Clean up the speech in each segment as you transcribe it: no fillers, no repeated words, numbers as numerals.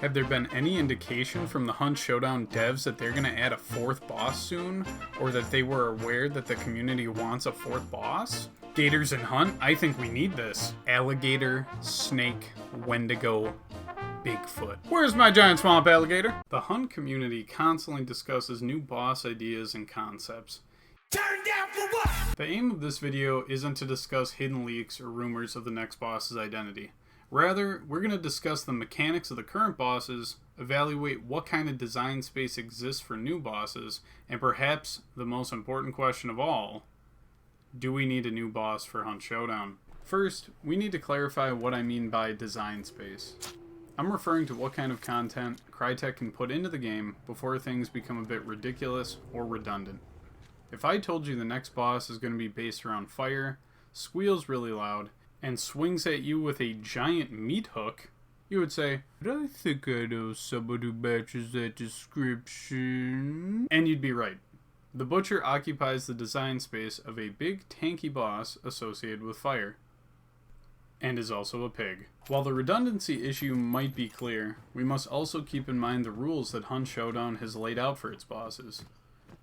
Have there been any indication from the Hunt Showdown devs that they're going to add a fourth boss soon? Or that they were aware that the community wants a fourth boss? Gators and Hunt, I think we need this. Alligator, snake, Wendigo, Bigfoot. Where's my giant swamp alligator? The Hunt community constantly discusses new boss ideas and concepts. Turn down for what? The aim of this video isn't to discuss hidden leaks or rumors of the next boss's identity. Rather, we're going to discuss the mechanics of the current bosses, evaluate what kind of design space exists for new bosses, and perhaps the most important question of all, do we need a new boss for Hunt Showdown? First, we need to clarify what I mean by design space. I'm referring to what kind of content Crytek can put into the game before things become a bit ridiculous or redundant. If I told you the next boss is going to be based around fire, squeals really loud, and swings at you with a giant meat hook, you would say, I think I know someone who matches that description. And you'd be right. The Butcher occupies the design space of a big tanky boss associated with fire, and is also a pig. While the redundancy issue might be clear, we must also keep in mind the rules that Hunt Showdown has laid out for its bosses.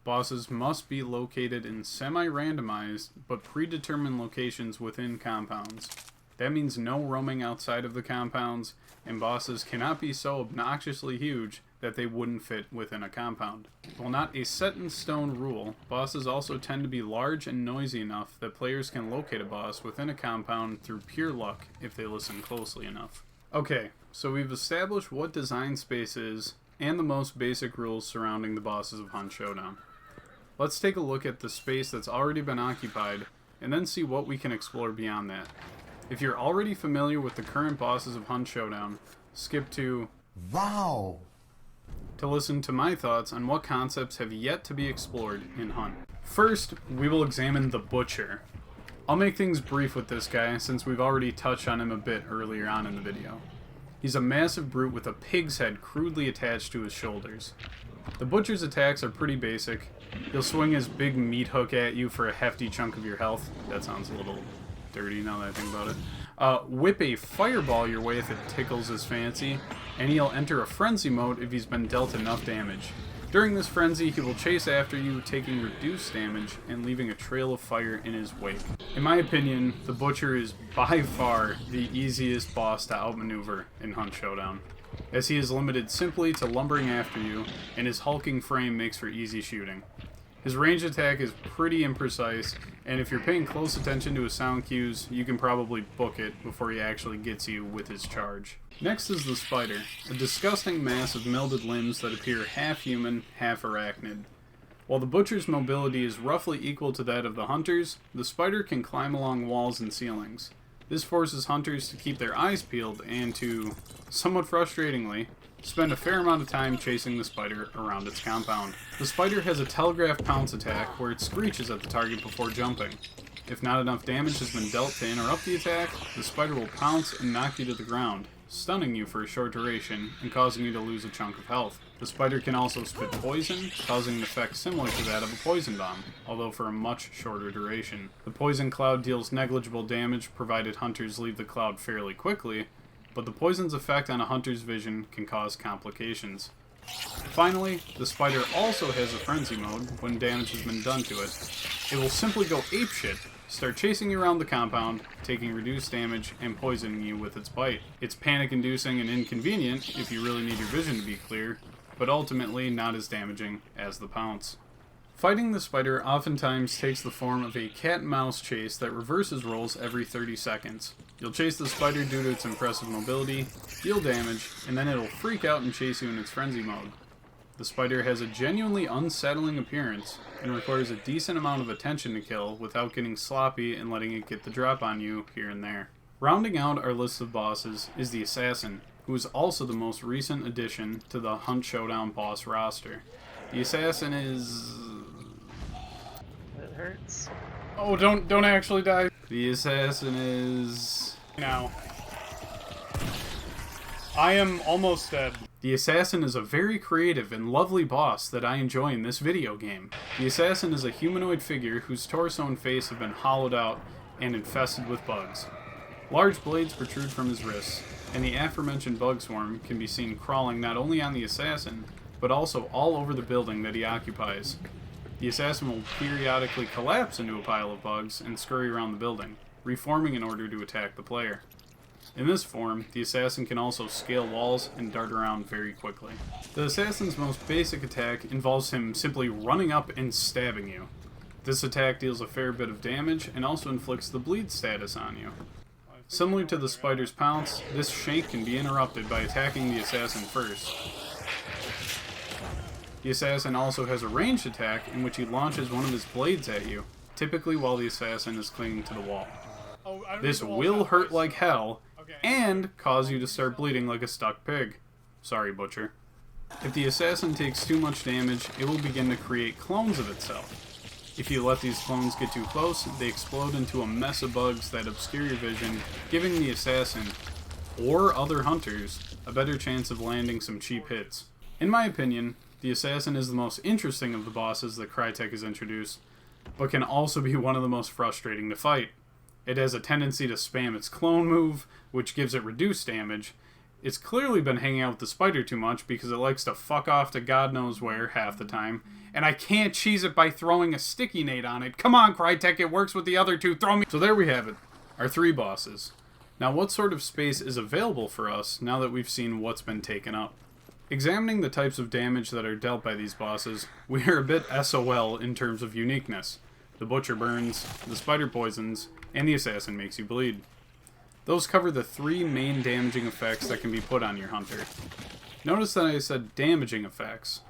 Bosses must be located in semi-randomized but predetermined locations within compounds. That means no roaming outside of the compounds, and bosses cannot be so obnoxiously huge that they wouldn't fit within a compound. While not a set-in-stone rule, bosses also tend to be large and noisy enough that players can locate a boss within a compound through pure luck if they listen closely enough. Okay, so we've established what design space is and the most basic rules surrounding the bosses of Hunt Showdown. Let's take a look at the space that's already been occupied and then see what we can explore beyond that. If you're already familiar with the current bosses of Hunt Showdown, skip to Wow! To listen to my thoughts on what concepts have yet to be explored in Hunt. First, we will examine the Butcher. I'll make things brief with this guy since we've already touched on him a bit earlier on in the video. He's a massive brute with a pig's head crudely attached to his shoulders. The Butcher's attacks are pretty basic. He'll swing his big meat hook at you for a hefty chunk of your health. That sounds a little dirty now that I think about it. Whip a fireball your way if it tickles his fancy, and he'll enter a frenzy mode if he's been dealt enough damage. During this frenzy, he will chase after you, taking reduced damage and leaving a trail of fire in his wake. In my opinion, the Butcher is by far the easiest boss to outmaneuver in Hunt Showdown, as he is limited simply to lumbering after you, and his hulking frame makes for easy shooting. His range attack is pretty imprecise, and if you're paying close attention to his sound cues, you can probably book it before he actually gets you with his charge. Next is the Spider, a disgusting mass of melded limbs that appear half human, half arachnid. While the Butcher's mobility is roughly equal to that of the Hunters, the Spider can climb along walls and ceilings. This forces hunters to keep their eyes peeled and to, somewhat frustratingly, spend a fair amount of time chasing the Spider around its compound. The Spider has a telegraph pounce attack where it screeches at the target before jumping. If not enough damage has been dealt to interrupt the attack, the Spider will pounce and knock you to the ground, stunning you for a short duration and causing you to lose a chunk of health. The Spider can also spit poison, causing an effect similar to that of a poison bomb, although for a much shorter duration. The poison cloud deals negligible damage provided hunters leave the cloud fairly quickly, but the poison's effect on a hunter's vision can cause complications. Finally, the Spider also has a frenzy mode when damage has been done to it. It will simply go apeshit, start chasing you around the compound, taking reduced damage, and poisoning you with its bite. It's panic-inducing and inconvenient if you really need your vision to be clear, but ultimately not as damaging as the pounce. Fighting the Spider oftentimes takes the form of a cat-and-mouse chase that reverses rolls every 30 seconds. You'll chase the Spider due to its impressive mobility, deal damage, and then it'll freak out and chase you in its frenzy mode. The Spider has a genuinely unsettling appearance and requires a decent amount of attention to kill without getting sloppy and letting it get the drop on you here and there. Rounding out our list of bosses is the Assassin, who is also the most recent addition to the Hunt Showdown boss roster. The Assassin is... It hurts. Oh, don't actually die. The Assassin is... Now. I am almost dead. The Assassin is a very creative and lovely boss that I enjoy in this video game. The Assassin is a humanoid figure whose torso and face have been hollowed out and infested with bugs. Large blades protrude from his wrists. and the aforementioned bug swarm can be seen crawling not only on the assassin, but also all over the building that he occupies. The assassin will periodically collapse into a pile of bugs and scurry around the building, reforming in order to attack the player. In this form, the assassin can also scale walls and dart around very quickly. The assassin's most basic attack involves him simply running up and stabbing you. This attack deals a fair bit of damage and also inflicts the bleed status on you. Similar to the spider's pounce, this shank can be interrupted by attacking the assassin first. The assassin also has a ranged attack in which he launches one of his blades at you, typically while the assassin is clinging to the wall. This will hurt like hell, and cause you to start bleeding like a stuck pig. Sorry, Butcher. If the assassin takes too much damage, it will begin to create clones of itself. If you let these clones get too close, they explode into a mess of bugs that obscure your vision, giving the assassin, or other hunters, a better chance of landing some cheap hits. In my opinion, the assassin is the most interesting of the bosses that Crytek has introduced, but can also be one of the most frustrating to fight. It has a tendency to spam its clone move, which gives it reduced damage. It's clearly been hanging out with the spider too much because it likes to fuck off to God knows where half the time, and I can't cheese it by throwing a sticky nade on it. Come on, Crytek, it works with the other two, throw me! So there we have it, our 3 bosses. Now what sort of space is available for us now that we've seen what's been taken up? Examining the types of damage that are dealt by these bosses, we are a bit SOL in terms of uniqueness. The Butcher burns, the Spider poisons, and the Assassin makes you bleed. Those cover the 3 main damaging effects that can be put on your hunter. Notice that I said damaging effects.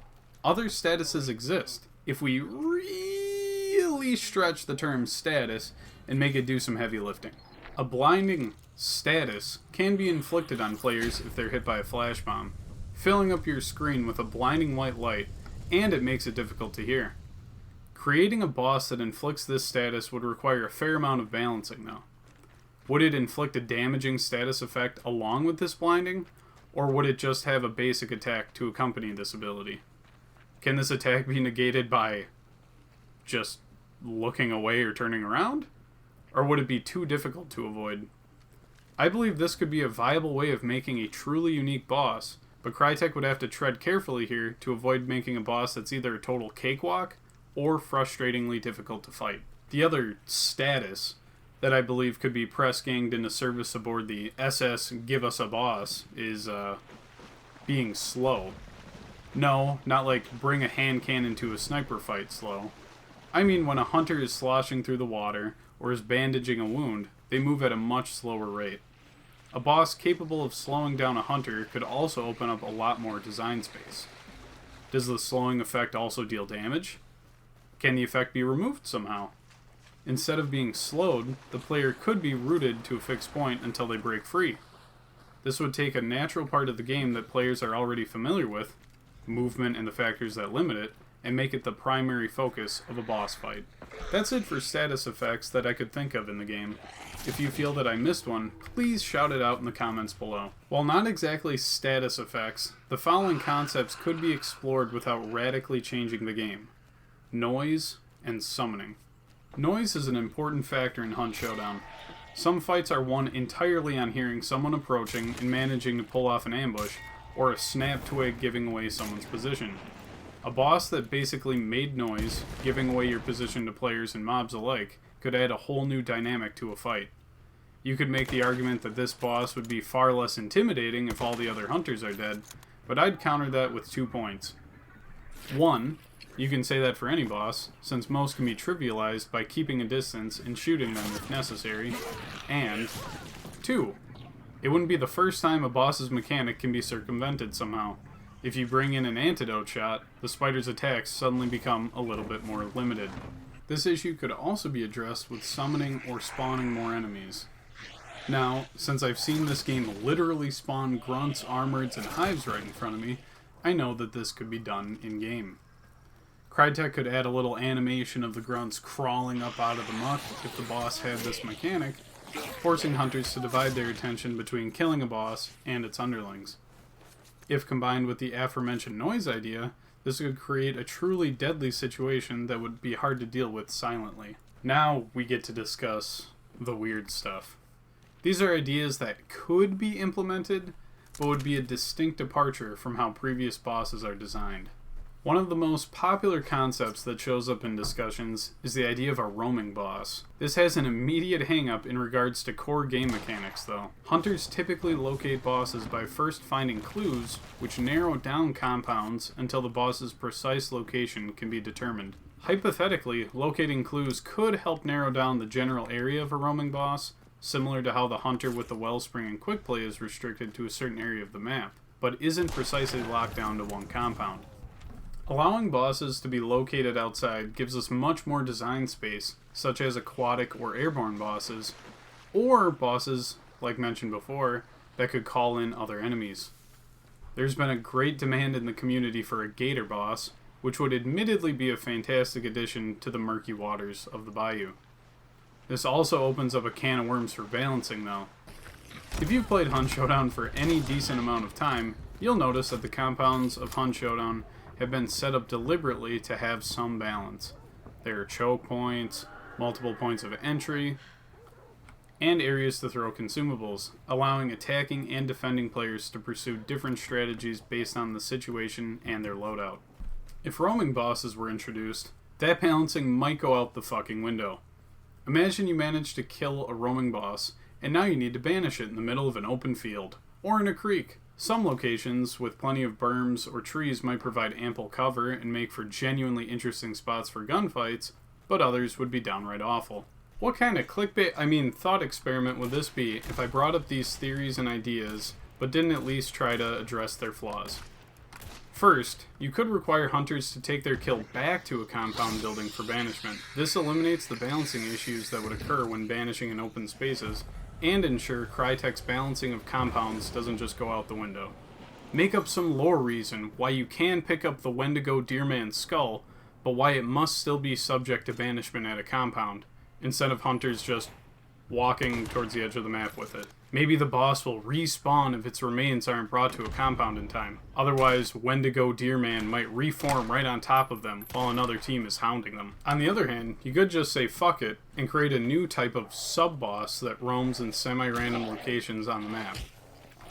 Other statuses exist, if we really stretch the term status and make it do some heavy lifting. A blinding status can be inflicted on players if they're hit by a flash bomb, filling up your screen with a blinding white light, and it makes it difficult to hear. Creating a boss that inflicts this status would require a fair amount of balancing, though. Would it inflict a damaging status effect along with this blinding, or would it just have a basic attack to accompany this ability? Can this attack be negated by just looking away or turning around? Or would it be too difficult to avoid? I believe this could be a viable way of making a truly unique boss, but Crytek would have to tread carefully here to avoid making a boss that's either a total cakewalk or frustratingly difficult to fight. The other status that I believe could be press-ganged into service aboard the SS Give Us a Boss is being slow. No, not like bring a hand cannon to a sniper fight slow. I mean when a hunter is sloshing through the water or is bandaging a wound, they move at a much slower rate. A boss capable of slowing down a hunter could also open up a lot more design space. Does the slowing effect also deal damage? Can the effect be removed somehow? Instead of being slowed, the player could be rooted to a fixed point until they break free. This would take a natural part of the game that players are already familiar with, movement and the factors that limit it, and make it the primary focus of a boss fight. That's it for status effects that I could think of in the game. If you feel that I missed one, please shout it out in the comments below. While not exactly status effects, the following concepts could be explored without radically changing the game: noise and summoning. Noise is an important factor in Hunt Showdown. Some fights are won entirely on hearing someone approaching and managing to pull off an ambush, or a snap twig giving away someone's position. A boss that basically made noise, giving away your position to players and mobs alike, could add a whole new dynamic to a fight. You could make the argument that this boss would be far less intimidating if all the other hunters are dead, but I'd counter that with 2 points. 1, you can say that for any boss, since most can be trivialized by keeping a distance and shooting them if necessary, and 2, it wouldn't be the first time a boss's mechanic can be circumvented somehow. If you bring in an antidote shot, the spider's attacks suddenly become a little bit more limited. This issue could also be addressed with summoning or spawning more enemies. Now, since I've seen this game literally spawn grunts, armoreds, and hives right in front of me, I know that this could be done in-game. Crytek could add a little animation of the grunts crawling up out of the muck if the boss had this mechanic, forcing hunters to divide their attention between killing a boss and its underlings. If combined with the aforementioned noise idea, this could create a truly deadly situation that would be hard to deal with silently. Now we get to discuss the weird stuff. These are ideas that could be implemented, but would be a distinct departure from how previous bosses are designed. One of the most popular concepts that shows up in discussions is the idea of a roaming boss. This has an immediate hang-up in regards to core game mechanics, though. Hunters typically locate bosses by first finding clues, which narrow down compounds until the boss's precise location can be determined. Hypothetically, locating clues could help narrow down the general area of a roaming boss, similar to how the hunter with the wellspring and quick play is restricted to a certain area of the map, but isn't precisely locked down to one compound. Allowing bosses to be located outside gives us much more design space, such as aquatic or airborne bosses, or bosses, like mentioned before, that could call in other enemies. There's been a great demand in the community for a gator boss, which would admittedly be a fantastic addition to the murky waters of the bayou. This also opens up a can of worms for balancing, though. If you've played Hunt Showdown for any decent amount of time, you'll notice that the compounds of Hunt Showdown have been set up deliberately to have some balance. There are choke points, multiple points of entry, and areas to throw consumables, allowing attacking and defending players to pursue different strategies based on the situation and their loadout. If roaming bosses were introduced, that balancing might go out the fucking window. Imagine you manage to kill a roaming boss, and now you need to banish it in the middle of an open field, or in a creek. Some locations with plenty of berms or trees might provide ample cover and make for genuinely interesting spots for gunfights, but others would be downright awful. What kind of thought experiment would this be if I brought up these theories and ideas, but didn't at least try to address their flaws? First, you could require hunters to take their kill back to a compound building for banishment. This eliminates the balancing issues that would occur when banishing in open spaces, and ensure Crytek's balancing of compounds doesn't just go out the window. Make up some lore reason why you can pick up the Wendigo Deerman's skull, but why it must still be subject to banishment at a compound, instead of hunters just walking towards the edge of the map with it. Maybe the boss will respawn if its remains aren't brought to a compound in time. Otherwise, Wendigo Deerman might reform right on top of them while another team is hounding them. On the other hand, you could just say fuck it and create a new type of sub-boss that roams in semi-random locations on the map.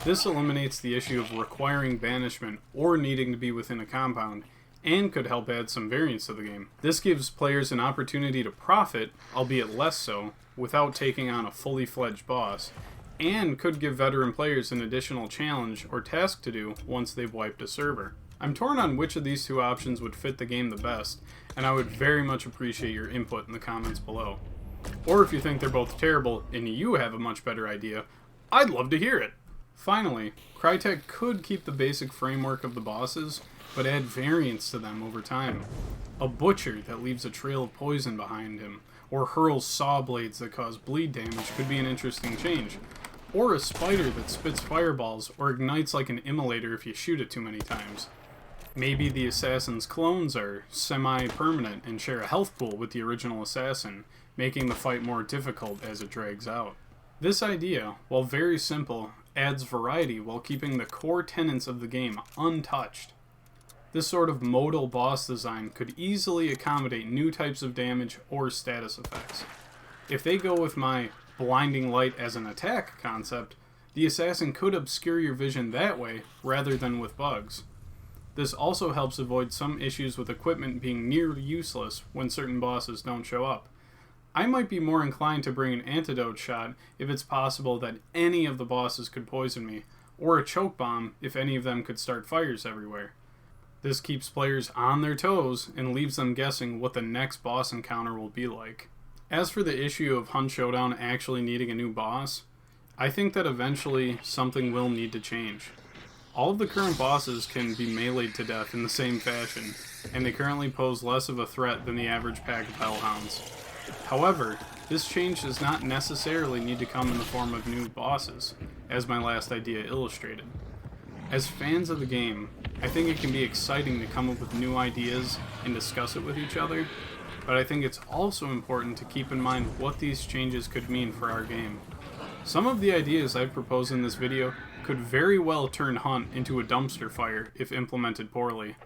This eliminates the issue of requiring banishment or needing to be within a compound, and could help add some variance to the game. This gives players an opportunity to profit, albeit less so, without taking on a fully fledged boss, and could give veteran players an additional challenge or task to do once they've wiped a server. I'm torn on which of these two options would fit the game the best, and I would very much appreciate your input in the comments below. Or if you think they're both terrible and you have a much better idea, I'd love to hear it! Finally, Crytek could keep the basic framework of the bosses, but add variance to them over time. A butcher that leaves a trail of poison behind him, or hurls saw blades that cause bleed damage could be an interesting change. Or a spider that spits fireballs or ignites like an immolator if you shoot it too many times. Maybe the assassin's clones are semi-permanent and share a health pool with the original assassin, making the fight more difficult as it drags out. This idea, while very simple, adds variety while keeping the core tenets of the game untouched. This sort of modal boss design could easily accommodate new types of damage or status effects. If they go with my blinding light as an attack concept, the assassin could obscure your vision that way rather than with bugs. This also helps avoid some issues with equipment being near useless when certain bosses don't show up. I might be more inclined to bring an antidote shot if it's possible that any of the bosses could poison me, or a choke bomb if any of them could start fires everywhere. This keeps players on their toes and leaves them guessing what the next boss encounter will be like. As for the issue of Hunt Showdown actually needing a new boss, I think that eventually something will need to change. All of the current bosses can be meleeed to death in the same fashion, and they currently pose less of a threat than the average pack of hellhounds. However, this change does not necessarily need to come in the form of new bosses, as my last idea illustrated. As fans of the game, I think it can be exciting to come up with new ideas and discuss it with each other, but I think it's also important to keep in mind what these changes could mean for our game. Some of the ideas I've proposed in this video could very well turn Hunt into a dumpster fire if implemented poorly,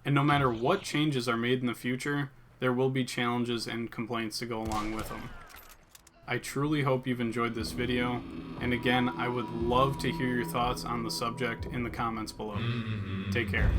and no matter what changes are made in the future, there will be challenges and complaints to go along with them. I truly hope you've enjoyed this video, and again, I would love to hear your thoughts on the subject in the comments below. Take care.